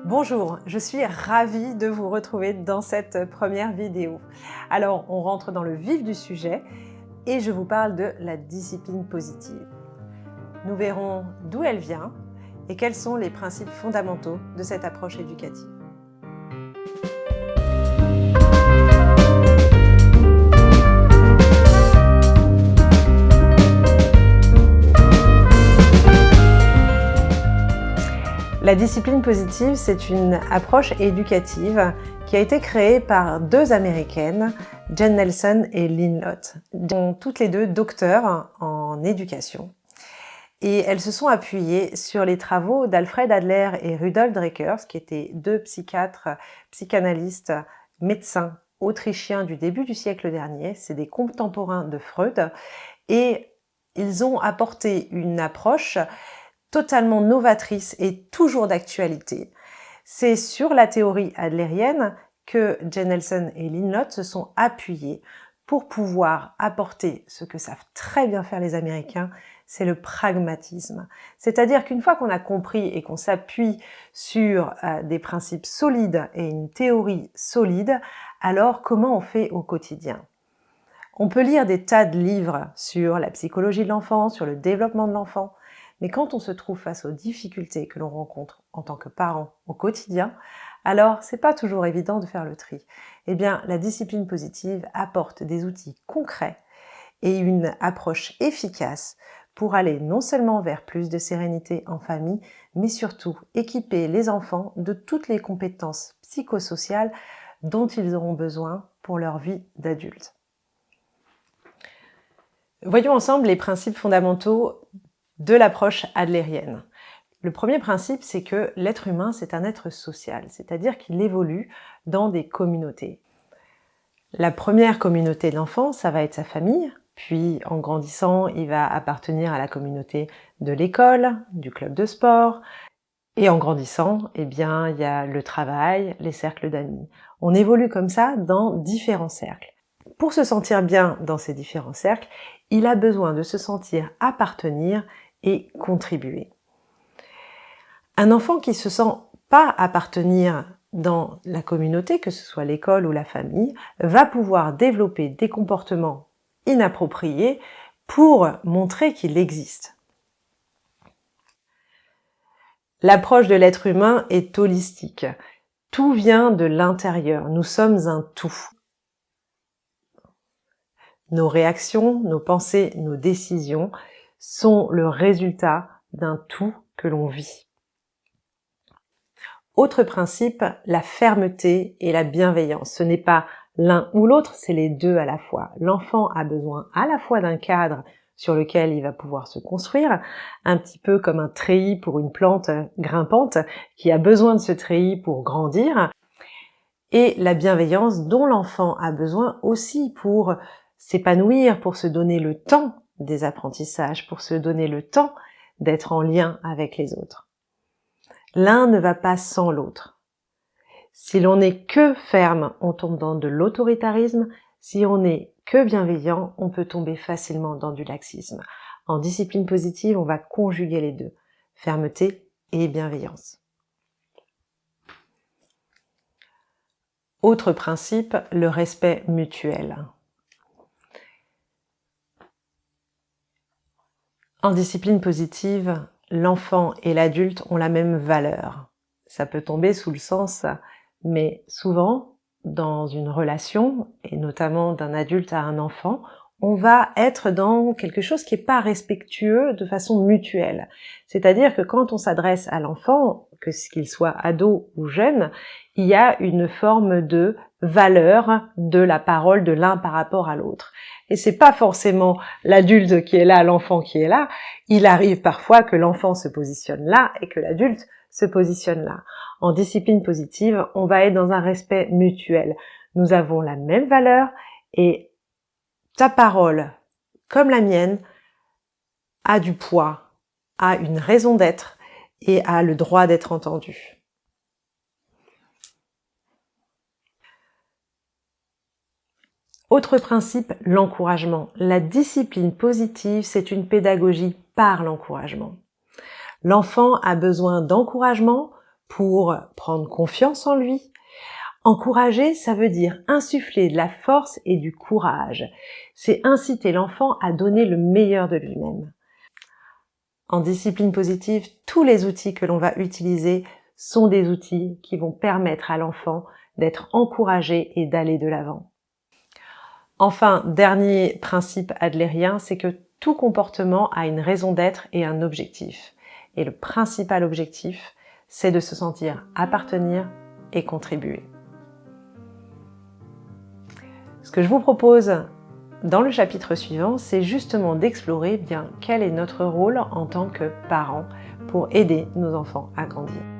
Bonjour, je suis ravie de vous retrouver dans cette première vidéo. Alors, on rentre dans le vif du sujet et je vous parle de la discipline positive. Nous verrons d'où elle vient et quels sont les principes fondamentaux de cette approche éducative. La discipline positive, c'est une approche éducative qui a été créée par deux Américaines, Jen Nelson et Lynn Lott, dont toutes les deux docteurs en éducation. Et elles se sont appuyées sur les travaux d'Alfred Adler et Rudolf Dreckers, qui étaient deux psychiatres, psychanalystes, médecins autrichiens du début du siècle dernier. C'est des contemporains de Freud. Et ils ont apporté une approche totalement novatrice et toujours d'actualité. C'est sur la théorie adlérienne que Jen Nelson et Lynn Lott se sont appuyés pour pouvoir apporter ce que savent très bien faire les Américains, c'est le pragmatisme. C'est-à-dire qu'une fois qu'on a compris et qu'on s'appuie sur des principes solides et une théorie solide, alors comment on fait au quotidien ? On peut lire des tas de livres sur la psychologie de l'enfant, sur le développement de l'enfant, mais quand on se trouve face aux difficultés que l'on rencontre en tant que parent au quotidien, alors c'est pas toujours évident de faire le tri. Eh bien, la discipline positive apporte des outils concrets et une approche efficace pour aller non seulement vers plus de sérénité en famille, mais surtout équiper les enfants de toutes les compétences psychosociales dont ils auront besoin pour leur vie d'adulte. Voyons ensemble les principes fondamentaux de l'approche adlérienne. Le premier principe, c'est que l'être humain, c'est un être social, c'est-à-dire qu'il évolue dans des communautés. La première communauté de l'enfant, ça va être sa famille, puis en grandissant, il va appartenir à la communauté de l'école, du club de sport, et en grandissant, eh bien, il y a le travail, les cercles d'amis. On évolue comme ça dans différents cercles. Pour se sentir bien dans ces différents cercles, il a besoin de se sentir appartenir et contribuer. Un enfant qui se sent pas appartenir dans la communauté, que ce soit l'école ou la famille, va pouvoir développer des comportements inappropriés pour montrer qu'il existe. L'approche de l'être humain est holistique. Tout vient de l'intérieur. Nous sommes un tout. Nos réactions, nos pensées, nos décisions sont le résultat d'un tout que l'on vit. Autre principe, la fermeté et la bienveillance. Ce n'est pas l'un ou l'autre, c'est les deux à la fois. L'enfant a besoin à la fois d'un cadre sur lequel il va pouvoir se construire, un petit peu comme un treillis pour une plante grimpante qui a besoin de ce treillis pour grandir, et la bienveillance dont l'enfant a besoin aussi pour s'épanouir, pour se donner le temps des apprentissages, pour se donner le temps d'être en lien avec les autres. L'un ne va pas sans l'autre. Si l'on n'est que ferme, on tombe dans de l'autoritarisme. Si on n'est que bienveillant, on peut tomber facilement dans du laxisme. En discipline positive, on va conjuguer les deux, fermeté et bienveillance. Autre principe, le respect mutuel. En discipline positive, l'enfant et l'adulte ont la même valeur. Ça peut tomber sous le sens, mais souvent, dans une relation, et notamment d'un adulte à un enfant, on va être dans quelque chose qui n'est pas respectueux de façon mutuelle. C'est-à-dire que quand on s'adresse à l'enfant, que qu'il soit ado ou jeune, il y a une forme de valeur de la parole de l'un par rapport à l'autre. Et c'est pas forcément l'adulte qui est là, l'enfant qui est là. Il arrive parfois que l'enfant se positionne là et que l'adulte se positionne là. En discipline positive, on va être dans un respect mutuel. Nous avons la même valeur et ta parole, comme la mienne, a du poids, a une raison d'être et a le droit d'être entendue. Autre principe, l'encouragement. La discipline positive, c'est une pédagogie par l'encouragement. L'enfant a besoin d'encouragement pour prendre confiance en lui. Encourager, ça veut dire insuffler de la force et du courage. C'est inciter l'enfant à donner le meilleur de lui-même. En discipline positive, tous les outils que l'on va utiliser sont des outils qui vont permettre à l'enfant d'être encouragé et d'aller de l'avant. Enfin, dernier principe adlérien, c'est que tout comportement a une raison d'être et un objectif. Et le principal objectif, c'est de se sentir appartenir et contribuer. Ce que je vous propose dans le chapitre suivant, c'est justement d'explorer bien quel est notre rôle en tant que parents pour aider nos enfants à grandir.